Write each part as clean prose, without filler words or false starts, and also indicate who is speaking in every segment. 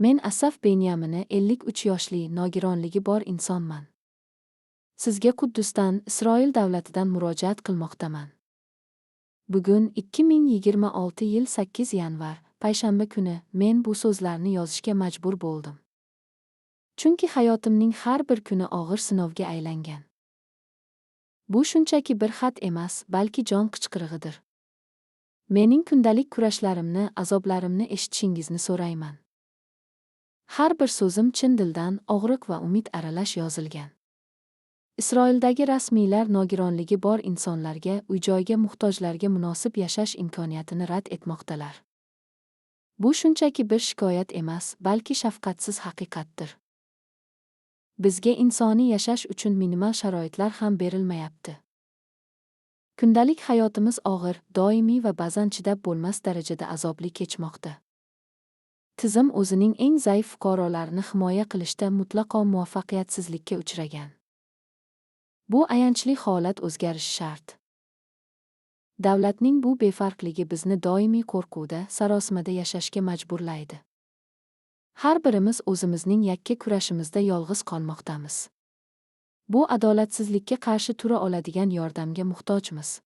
Speaker 1: Men Asaf Benyamini 53 yoshli nogironligi bor insonman. Sizga Quddusdan, Isroil davlatidan murojaat qilmoqdaman. Bugun 2026 yil 8 yanvar, payshanba kuni men bu so'zlarni yozishga majbur bo'ldim. Chunki hayotimning har bir kuni og'ir sinovga aylangan. Bu shunchaki bir xat emas, balki jon qichqirig'idir. Mening kundalik kurashlarimni, azoblarimni eshitishingizni so'rayman. Har bir so'zim chin dildan, og'riq va umid aralash yozilgan. Isroildagi rasmiylar nogironligi bor insonlarga, uy-joyga muhtojlarga munosib yashash imkoniyatini rad etmoqdalar. Bu shunchaki bir shikoyat emas, balki shafqatsiz haqiqatdir. Bizga insoniy yashash uchun minimal sharoitlar ham berilmayapti. Kundalik hayotimiz og'ir, doimiy va ba'zan chidab bo'lmas darajada azobli kechmoqda. Tizim o'zining eng zaif fuqarolarini himoya qilishda mutlaqo muvaffaqiyatsizlikka uchragan. Bu ayanchli holat o'zgarishi shart. Davlatning bu befarqligi bizni doimiy qo'rquvda, sarosimada yashashga majburlaydi. Har birimiz o'zimizning yakka kurashimizda yolg'iz qolmoqdamiz. Bu adolatsizlikka qarshi tura oladigan yordamga muhtojmiz.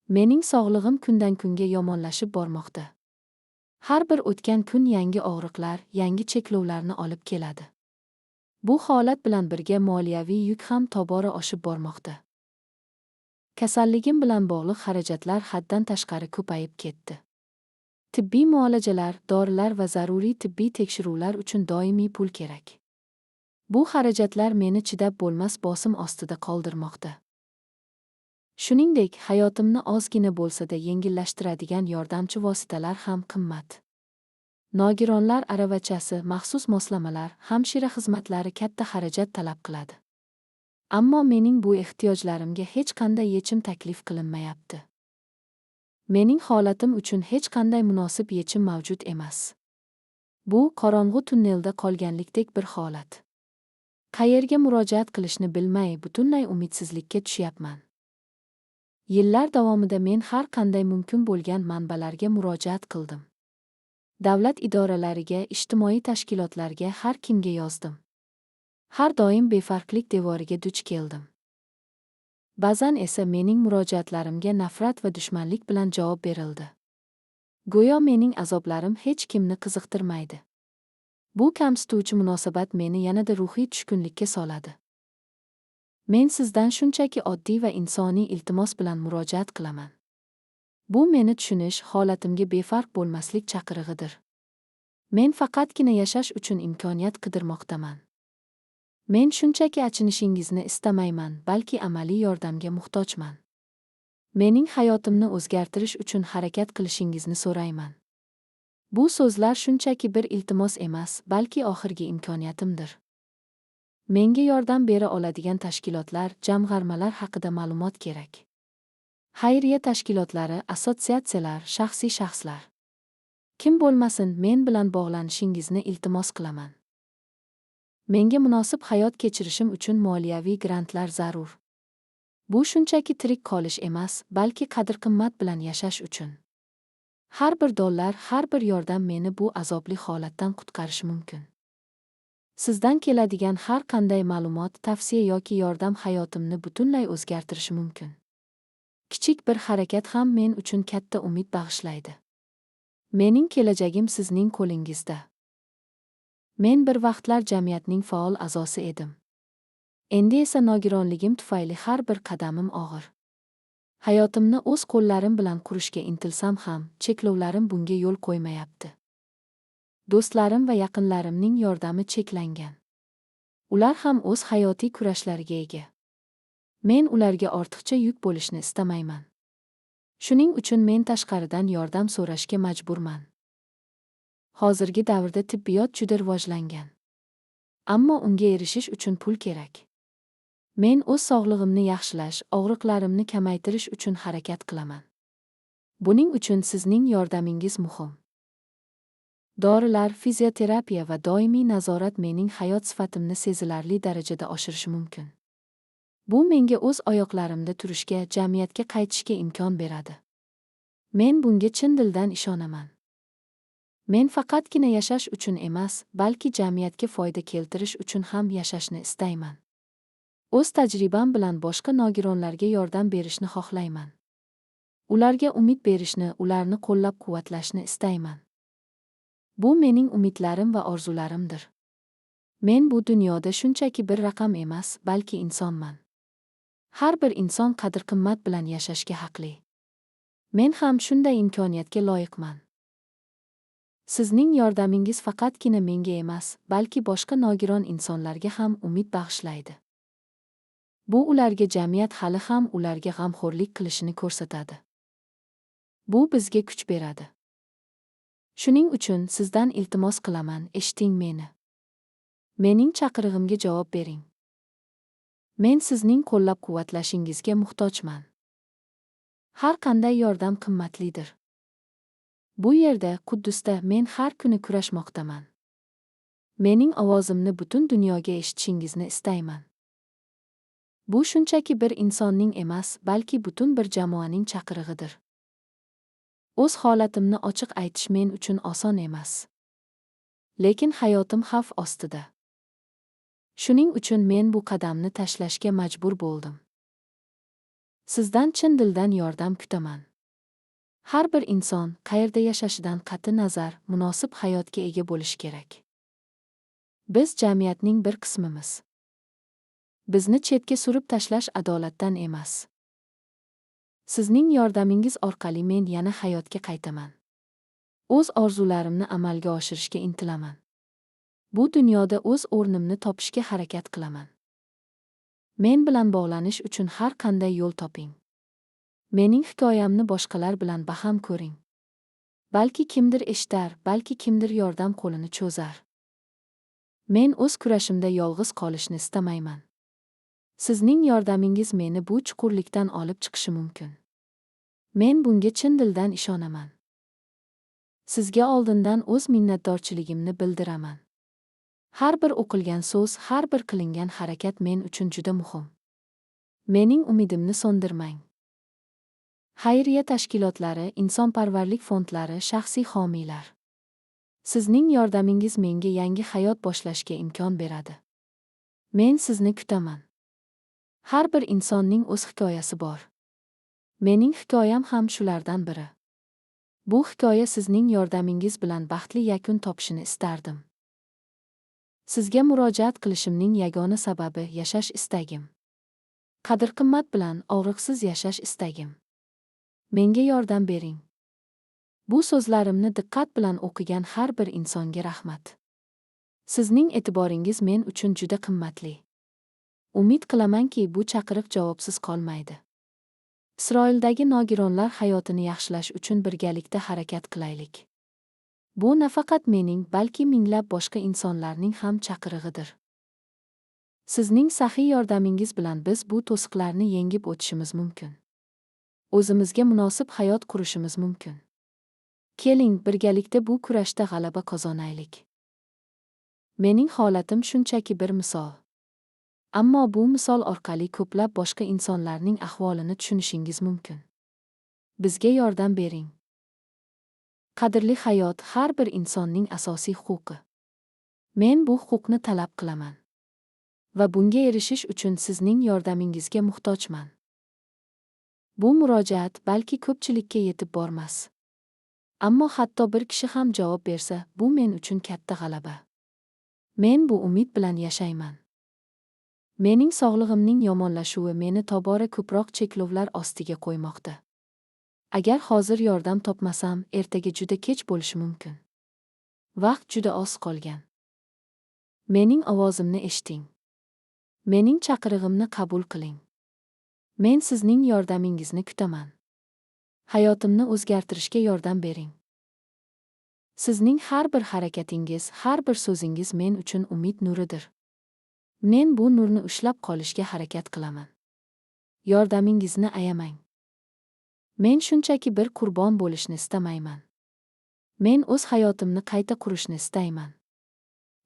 Speaker 1: Mening sog'lig'im kundan kunga yomonlashib bormoqda. Har bir o'tgan kun yangi og'riqlar, yangi cheklovlarni olib keladi. Bu holat bilan birga moliyaviy yuk ham tobora oshib bormoqda. Kasalligim bilan bog'liq xarajatlar haddan tashqari ko'payib ketdi. Tibbiy muolajalar, dorilar va zaruriy tibbiy tekshiruvlar uchun doimiy pul kerak. Bu xarajatlar meni chidab bo'lmas bosim ostida qoldirmoqda. Shuningdek, hayotimni ozgina bo'lsa-da yengillashtiradigan yordamchi vositalar ham qimmat. Nogironlar aravachasi, maxsus moslamalar, hamshira xizmatlari katta xarajat talab qiladi. Ammo mening bu ehtiyojlarimga hech qanday yechim taklif qilinmayapti. Mening holatim uchun hech qanday munosib yechim mavjud emas. Bu qorong'u tunnelda qolganlikdek bir holat. Qayerga murojaat qilishni bilmay, butunlay umidsizlikka tushyapman. Yillar davomida men har qanday mumkin bo'lgan manbalarga murojaat qildim. Davlat idoralariga, ijtimoiy tashkilotlarga, har kimga yozdim. Har doim befarqlik devoriga duch keldim. Ba'zan esa mening murojaatlarimga nafrat va dushmanlik bilan javob berildi. Go'yo mening azoblarim hech kimni qiziqtirmaydi. Bu kamsituvchi munosabat meni yanada ruhiy tushkunlikka soladi. Men sizdan shunchaki oddiy va insoniy iltimos bilan murojaat qilaman. Bu meni tushunish, holatimga befarq bo'lmaslik chaqirig'idir. Men faqatgina yashash uchun imkoniyat qidirmoqdaman. Men shunchaki achinishingizni istamayman, balki amaliy yordamga muhtojman. Mening hayotimni o'zgartirish uchun harakat qilishingizni so'rayman. Bu so'zlar shunchaki bir iltimos emas, balki oxirgi imkoniyatimdir. Menga yordam bera oladigan tashkilotlar, jamg'armalar haqida ma'lumot kerak. Xayriya tashkilotlari, assotsiatsiyalar, shaxsiy shaxslar. Kim bo'lmasin, men bilan bog'lanishingizni iltimos qilaman. Menga munosib hayot kechirishim uchun moliyaviy grantlar zarur. Bu shunchaki tirik qolish emas, balki qadr-qimmat bilan yashash uchun. Har bir dollar, har bir yordam meni bu azobli holatdan qutqarishi mumkin. Sizdan keladigan har qanday ma'lumot, tavsiya yoki yordam hayotimni butunlay o'zgartirishi mumkin. Kichik bir harakat ham men uchun katta umid bag'ishlaydi. Mening kelajagim sizning qo'lingizda. Men bir vaqtlar jamiyatning faol a'zosi edim. Endi esa nogironligim tufayli har bir qadamim og'ir. Hayotimni o'z qo'llarim bilan qurishga intilsam ham, cheklovlarim bunga yo'l qo'ymayapti. Do'stlarim va yaqinlarimning yordami cheklangan. Ular ham o'z hayotiy kurashlariga ega. Men ularga ortiqcha yuk bo'lishni istamayman. Shuning uchun men tashqaridan yordam so'rashga majburman. Hozirgi davrda tibbiyot juda rivojlangan. Ammo unga erishish uchun pul kerak. Men o'z sog'lig'imni yaxshilash, og'riqlarimni kamaytirish uchun harakat qilaman. Buning uchun sizning yordamingiz muhim. Dorilar, fizioterapiya va doimiy nazorat mening hayot sifatimni sezilarli darajada oshirishi mumkin. Bu menga o'z oyoqlarimda turishga, jamiyatga qaytishga imkon beradi. Men bunga chin dildan ishonaman. Men faqatgina yashash uchun emas, balki jamiyatga foyda keltirish uchun ham yashashni istayman. O'z tajribam bilan boshqa nogironlarga yordam berishni xohlayman. Ularga umid berishni, ularni qo'llab-quvvatlashni istayman. Bu mening umidlarim va orzularimdir. Men bu dunyoda shunchaki bir raqam emas, balki insonman. Har bir inson qadr-qimmat bilan yashashga haqli. Men ham shunday imkoniyatga loyiqman. Sizning yordamingiz faqatgina menga emas, balki boshqa nogiron insonlarga ham umid bag'ishlaydi. Bu ularga jamiyat hali ham ularga g'amxo'rlik qilishini ko'rsatadi. Bu bizga kuch beradi. Shuning uchun sizdan iltimos qilaman, eshiting meni. Mening chaqirig'imga javob bering. Men sizning qo'llab-quvvatlashingizga muhtojman. Har qanday yordam qimmatlidir. Bu yerda, Quddusda men har kuni kurashmoqdaman. Mening ovozimni butun dunyoga eshitishingizni istayman. Bu shunchaki bir insonning emas, balki butun bir jamoaning chaqirig'idir. O'z holatimni ochiq aytish men uchun oson emas. Lekin hayotim xavf ostida. Shuning uchun men bu qadamni tashlashga majbur bo'ldim. Sizdan chin dildan yordam kutaman. Har bir inson qayerda yashashidan qat'i nazar munosib hayotga ega bo'lishi kerak. Biz jamiyatning bir qismimiz. Bizni chetga surib tashlash adolatdan emas. Sizning yordamingiz orqali men yana hayotga qaytaman. O'z orzularimni amalga oshirishga intilaman. Bu dunyoda o'z o'rnimni topishga harakat qilaman. Men bilan bog'lanish uchun har qanday yo'l toping. Mening hikoyamni boshqalar bilan baham ko'ring. Balki kimdir eshitar, balki kimdir yordam qo'lini cho'zar. Men o'z kurashimda yolg'iz qolishni istamayman. Sizning yordamingiz meni bu chuqurlikdan olib chiqishi mumkin. Men bunga chin dildan ishonaman. Sizga oldindan o'z minnatdorchiligimni bildiraman. Har bir o'qilgan so'z, har bir qilingan harakat men uchun juda muhim. Mening umidimni so'ndirmang. Xayriya tashkilotlari, insonparvarlik fondlari, shaxsiy homiylar. Sizning yordamingiz menga yangi hayot boshlashga imkon beradi. Men sizni kutaman. Har bir insonning o'z hikoyasi bor. Mening hikoyam ham shulardan biri. Bu hikoya sizning yordamingiz bilan baxtli yakun topishini istardim. Sizga murojaat qilishimning yagona sababi yashash istagim. Qadr-qimmat bilan og'riqsiz yashash istagim. Menga yordam bering. Bu so'zlarimni diqqat bilan o'qigan har bir insonga rahmat. Sizning e'tiboringiz men uchun juda qimmatli. Umid qilamanki, bu chaqiriq javobsiz qolmaydi. Isroildagi nogironlar hayotini yaxshilash uchun birgalikda harakat qilaylik. Bu nafaqat mening, balki minglab boshqa insonlarning ham chaqirig'idir. Sizning saxiy yordamingiz bilan biz bu to'siqlarni yengib o'tishimiz mumkin. O'zimizga munosib hayot qurishimiz mumkin. Keling, birgalikda bu kurashda g'alaba qozonaylik. Mening holatim shunchaki bir misol. Ammo bu misol orqali ko'plab boshqa insonlarning ahvolini tushunishingiz mumkin. Bizga yordam bering. Qadrli hayot har bir insonning asosiy huquqi. Men bu huquqni talab qilaman. Va bunga erishish uchun sizning yordamingizga muhtojman. Bu murojaat balki ko'pchilikka yetib bormas. Ammo hatto bir kishi ham javob bersa, bu men uchun katta g'alaba. Men bu umid bilan yashayman. Mening sog'lig'imning yomonlashuvi meni tobora ko'proq cheklovlar ostiga qo'ymoqda. Agar hozir yordam topmasam, ertaga juda kech bo'lishi mumkin. Vaqt juda oz qolgan. Mening ovozimni eshiting. Mening chaqirig'imni qabul qiling. Men sizning yordamingizni kutaman. Hayotimni o'zgartirishga yordam bering. Sizning har bir harakatingiz, har bir so'zingiz men uchun umid nuridir. Men bu nurni ushlab qolishga harakat qilaman. Yordamingizni ayamang. Men shunchaki bir qurbon bo'lishni istamayman. Men o'z hayotimni qayta qurishni istayman.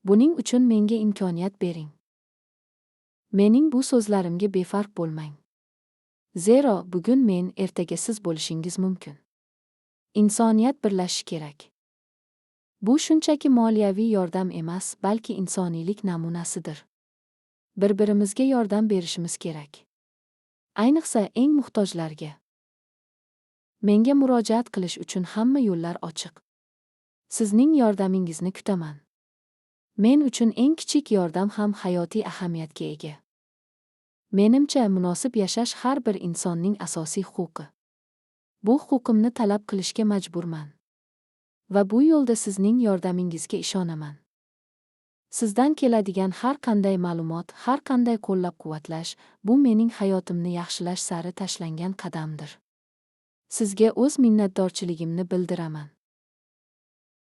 Speaker 1: Buning uchun menga imkoniyat bering. Mening bu so'zlarimga befarq bo'lmang. Zero bugun men, ertaga siz bo'lishingiz mumkin. Insoniyat birlashishi kerak. Bu shunchaki moliyaviy yordam emas, balki insoniylik namunasidir. Bir-birimizga yordam berishimiz kerak. Ayniqsa eng muhtojlarga. Menga murojaat qilish uchun hamma yo'llar ochiq. Sizning yordamingizni kutaman. Men uchun eng kichik yordam ham hayotiy ahamiyatga ega. Menimcha, munosib yashash har bir insonning asosiy huquqi. Bu huquqimni talab qilishga majburman. Va bu yo'lda sizning yordamingizga ishonaman. Sizdan keladigan har qanday ma'lumot, har qanday qo'llab-quvvatlash, bu mening hayotimni yaxshilash sari tashlangan qadamdir. Sizga o'z minnatdorchiligimni bildiraman.